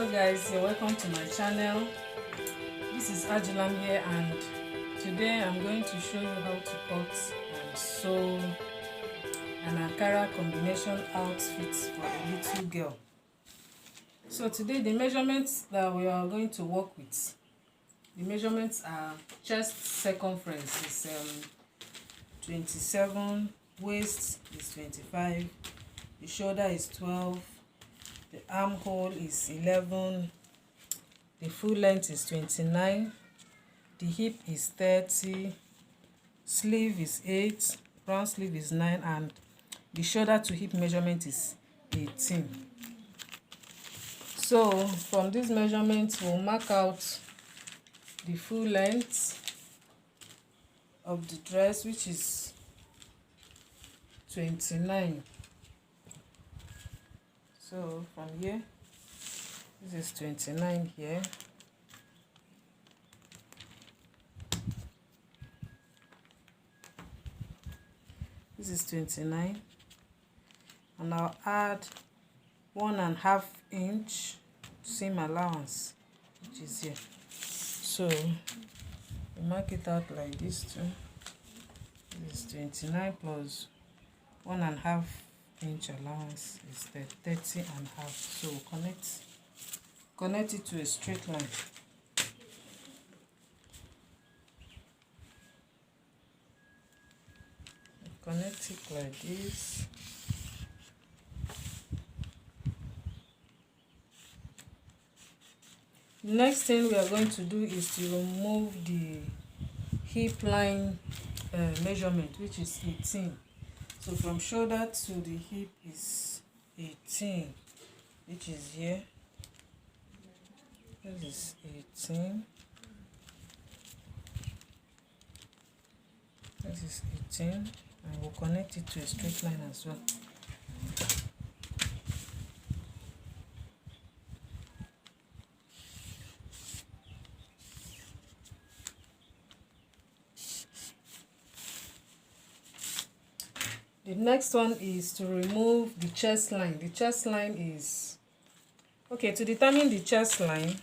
Hello guys, you're welcome to my channel. This is Ajulam here, and today I'm going to show you how to cut and sew an Ankara combination outfit for a little girl. So today the measurements that we are going to work with, the measurements are chest circumference is 27, waist is 25, the shoulder is 12, the armhole is 11, the full length is 29, the hip is 30, sleeve is 8, round sleeve is 9, and the shoulder to hip measurement is 18. So from these measurements we'll mark out the full length of the dress, which is 29. So from here, this is 29 here. This is 29, and I'll add 1.5 inch seam allowance, which is here. So we mark it out like this too. This is 29 plus 1.5 inch allowance is 30.5. So we'll connect it to a straight line. Connect it like this. Next thing we are going to do is to remove the hip line measurement, which is 18. So from shoulder to the hip is 18, which is here. This is 18. This is 18, and we'll connect it to a straight line as well. The next one is to remove the chest line. The chest line is, okay, to determine the chest line,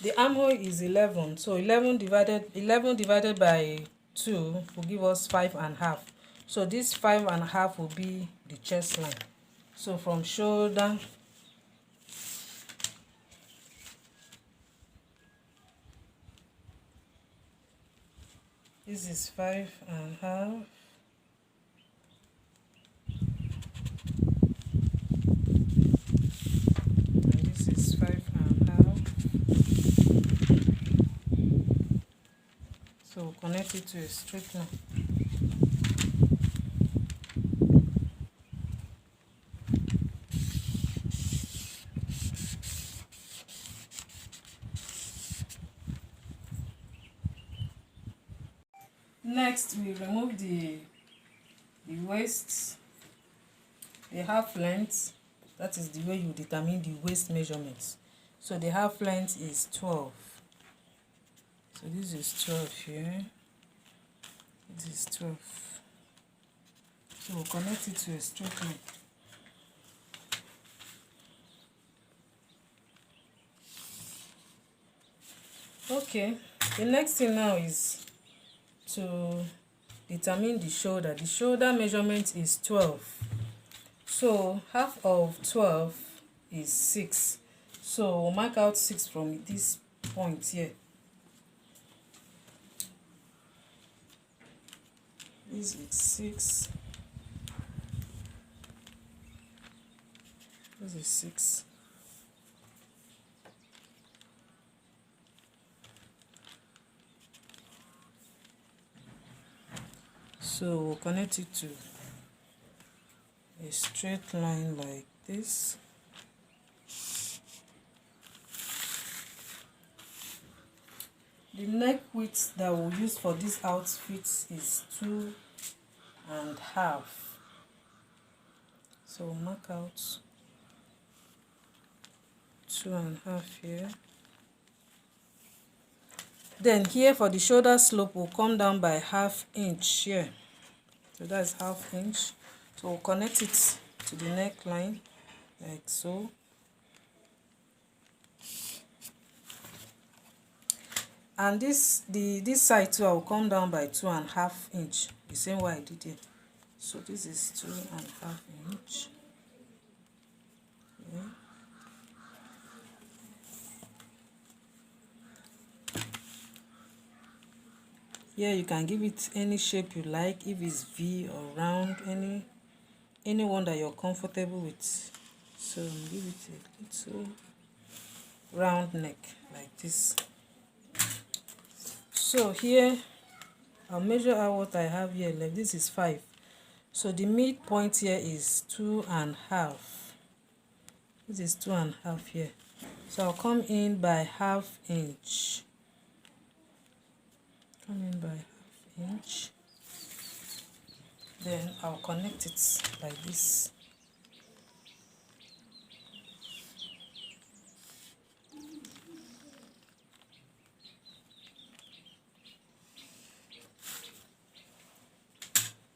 the armhole is 11. So 11 divided by 2 will give us 5.5. So this 5.5 will be the chest line. So from shoulder, this is 5.5. So connect it to a straight line. Next, we remove the waist, the half length. That is the way you determine the waist measurements. So the half length is 12. So this is 12 here. This is 12. So we'll connect it to a straight line. Okay, the next thing now is to determine the shoulder. The shoulder measurement is 12. So half of 12 is 6. So we'll mark out 6 from this point here. This is 6. This is 6. So we'll connect it to a straight line like this. The neck width that we'll use for this outfit is 2.5. So we'll mark out 2.5 here. Then here for the shoulder slope, we'll come down by 1/2 inch here. So that's 1/2 inch. So we'll connect it to the neckline like so. And this side too, I will come down by 2.5 inch, the same way I did here. So this is 2.5 inch. Okay. Here you can give it any shape you like, if it's V or round, any one that you're comfortable with. So give it a little round neck like this. So here I'll measure out what I have here left. This is 5. So the midpoint here is 2.5. This is 2.5 here. So I'll come in by 1/2 inch. Come in by 1/2 inch. Then I'll connect it like this.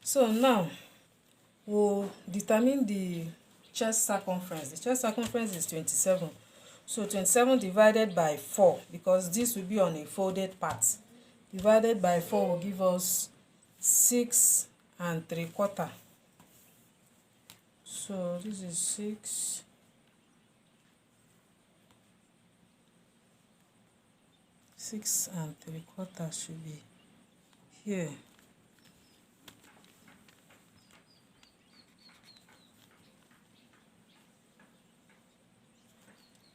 So now we'll determine the chest circumference. The chest circumference is 27. So 27 divided by 4, because this will be on a folded part, divided by 4 will give us 6 3/4. So this is 6 3/4 should be here.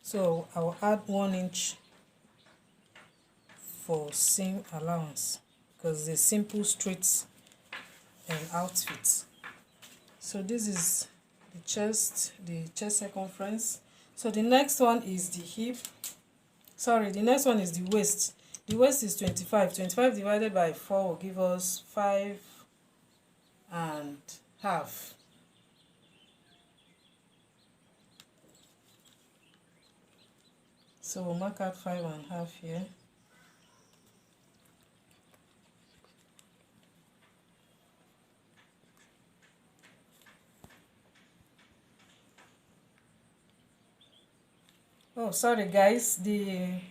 So I will add 1 inch for seam allowance, because it's a simple straight outfit. So this is the chest circumference. So the next one is the hip. Sorry, the next one is the waist. The waist is 25. 25 divided by 4 will give us 5.5. So we'll mark out 5.5 here. Oh, sorry guys, the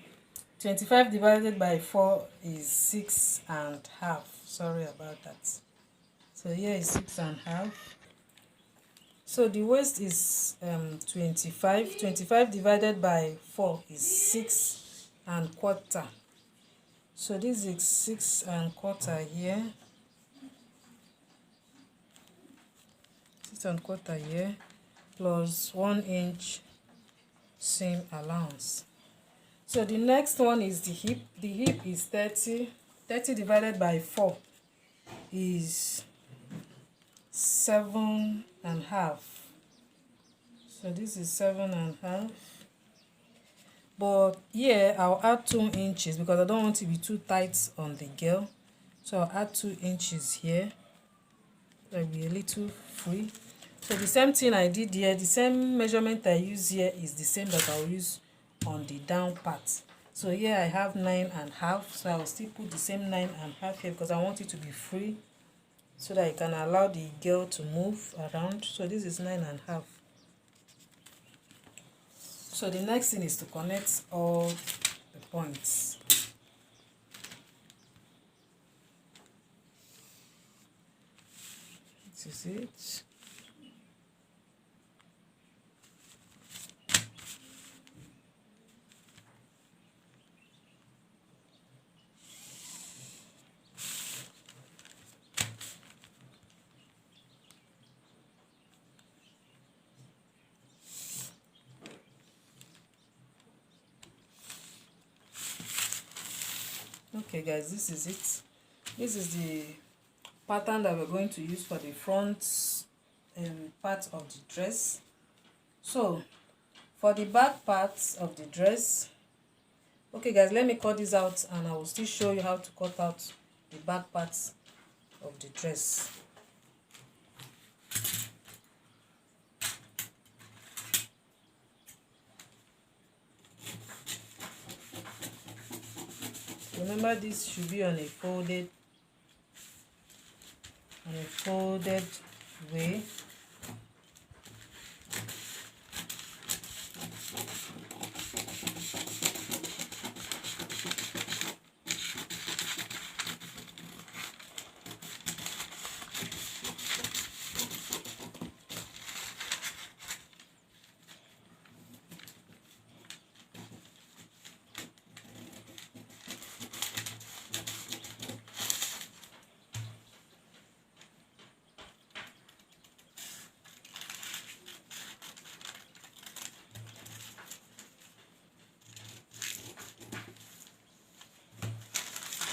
25 divided by 4 is 6.5. Sorry about that. So here is 6.5. So the waist is 25. 25 divided by 4 is 6.25. So this is 6.25 here. 6.25 here plus 1 inch seam allowance. So the next one is the hip. The hip is 30. 30 divided by 4 is 7.5. So this is 7.5. But here I'll add 2 inches because I don't want to be too tight on the girl. So I'll add 2 inches here. I'll be a little free. So the same thing I did here, the same measurement I use here is the same that I'll use on the down part. So here I have 9.5. So I'll still put the same 9.5 here because I want it to be free, so that I can allow the girl to move around. So this is 9.5. So the next thing is to connect all the points. This is it. Okay guys, this is it. This is the pattern that we're going to use for the front part of the dress. So for the back parts of the dress, okay guys, let me cut this out and I will still show you how to cut out the back parts of the dress. Remember, this should be on a folded way.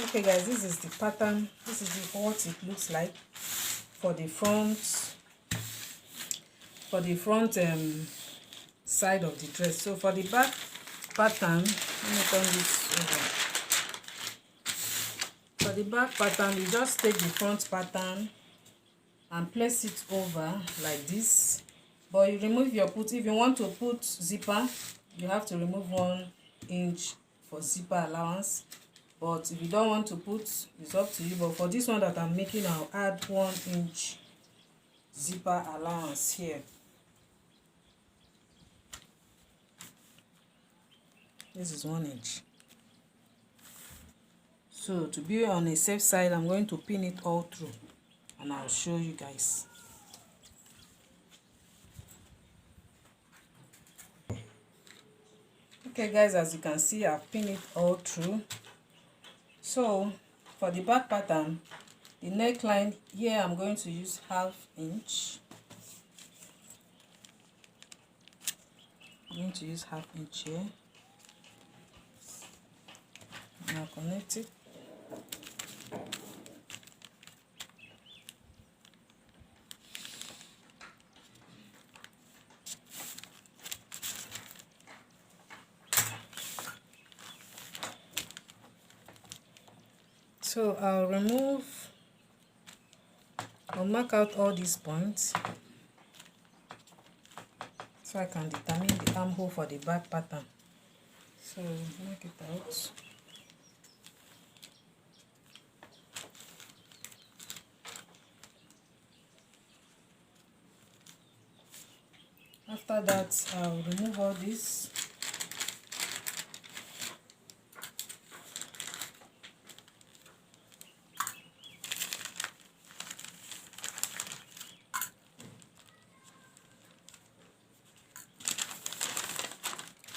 Okay guys, this is the pattern. This is what it looks like for the front side of the dress. So for the back pattern, let me turn this over. For the back pattern, you just take the front pattern and place it over like this, but you remove your put. If you want to put zipper, you have to remove 1 inch for zipper allowance, but if you don't want to put, it's up to you. But for this one that I'm making, I'll add 1 inch zipper allowance here. This is 1 inch. So to be on a safe side, I'm going to pin it all through and I'll show you guys. Okay guys, as you can see, I've pinned it all through. So for the back pattern, the neckline here, I'm going to use 1/2 inch. I'm going to use 1/2 inch here. Now connect it. So I'll mark out all these points so I can determine the armhole for the back pattern. So mark it out. After that, I'll remove all this.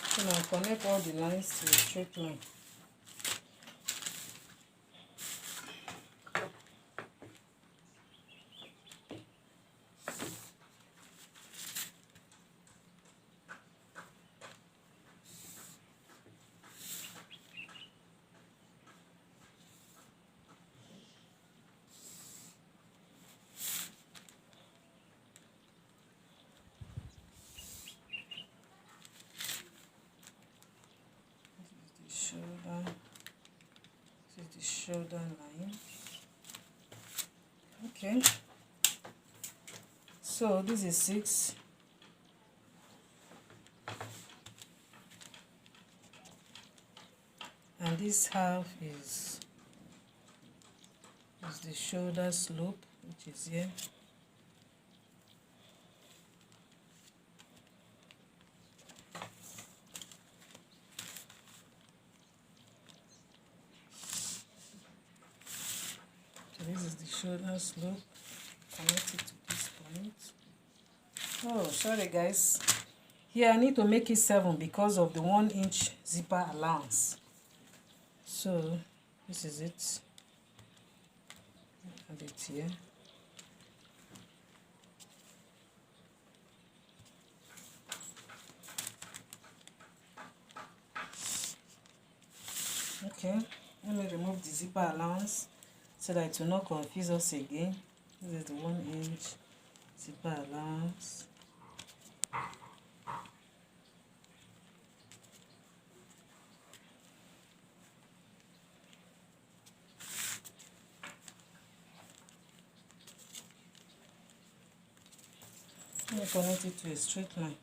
So now connect all the lines to a straight line. This is the shoulder line. Okay, so this is 6. And this half is the shoulder slope, which is here. So this is the shoulder slope. Connect it to this point. Oh, sorry guys. Here I need to make it 7 because of the 1 inch zipper allowance. So this is it. Add it here. Okay, let me remove the zipper allowance so that it will not confuse us again. This is the 1 inch zipper allowance. Let me connect it to a straight line.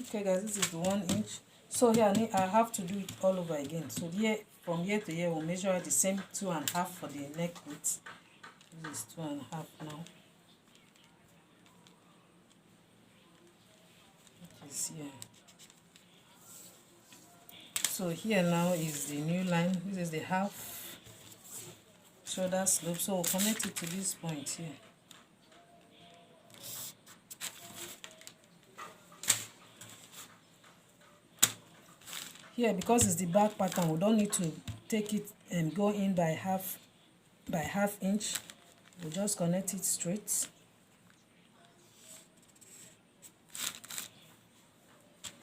Okay guys, this is the 1 inch. So here I have to do it all over again. So here, from here to here, we'll measure the same 2.5 for the neck width. This is 2.5 now. Which is here. So here now is the new line. This is the half shoulder slope. So we'll connect it to this point here. here, because it's the back pattern, we don't need to take it and go in by half inch. We'll just connect it straight.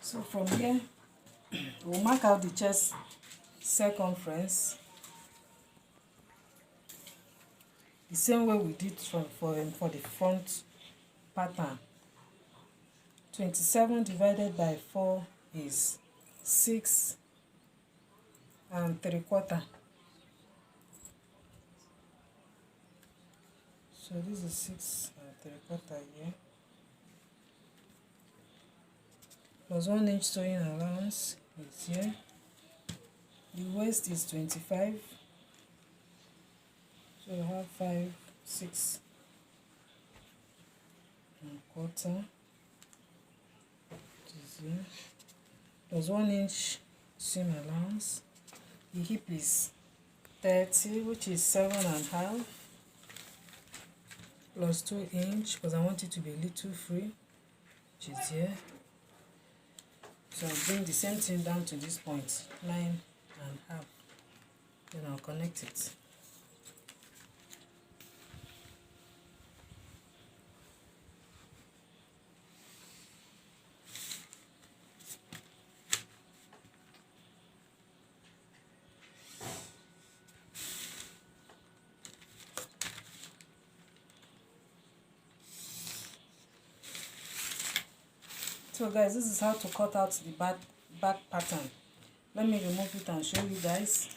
So from here, we'll mark out the chest circumference the same way we did for the front pattern. 27 divided by 4 is 6 3/4. So this is 6 3/4 here. Plus 1 inch sewing allowance is here. The waist is 25. So you have 5 6 1/4. Here. Plus 1 inch seam allowance. The hip is 30, which is 7.5, plus 2 inch, because I want it to be a little free, which is here. So I'll bring the same thing down to this point, 9.5. Then I'll connect it. So guys, this is how to cut out the back pattern. Let me remove it and show you guys.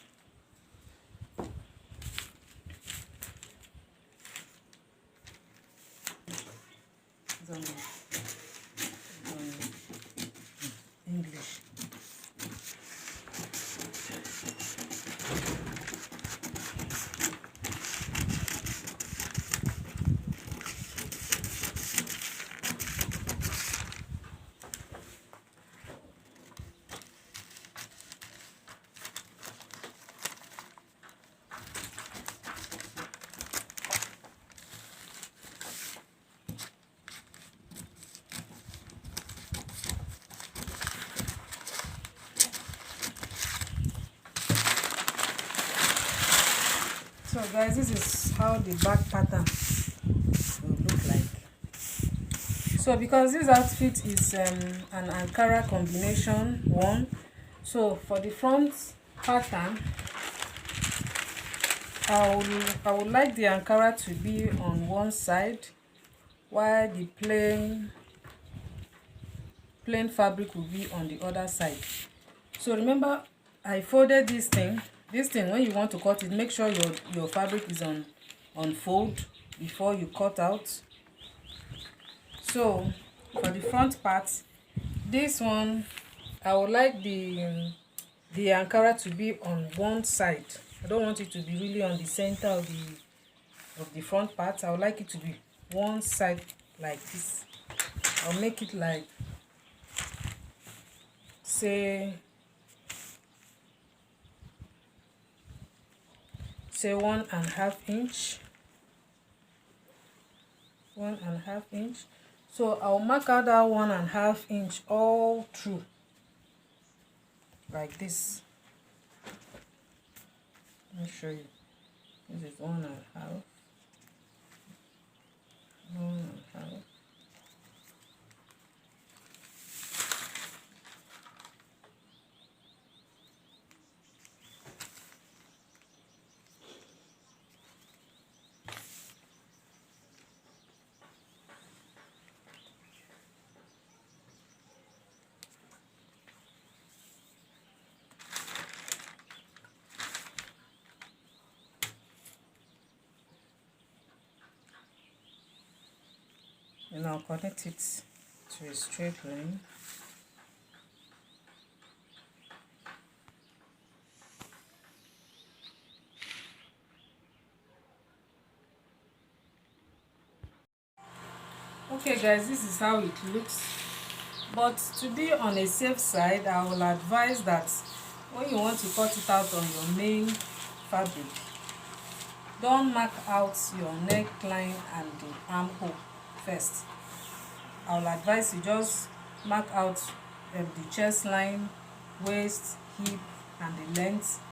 English. So guys, this is how the back pattern will look like. So because this outfit is an Ankara combination one, so for the front pattern, I would like the Ankara to be on one side, while the plain fabric will be on the other side. So remember, I folded this thing. When you want to cut it, make sure your fabric is on fold before you cut out. So for the front part, this one, I would like the Ankara to be on one side. I don't want it to be really on the center of the front part. I would like it to be one side like this. I'll make it like, say 1.5 inch. 1.5 inch. So I'll mark out that 1.5 inch all through like this. Let me show you. This is 1.5. 1.5. And I'll connect it to a straight line. Okay guys, this is how it looks. But to be on a safe side, I will advise that when you want to cut it out on your main fabric, don't mark out your neckline and the armhole first. I will advise you just mark out the chest line, waist, hip and the length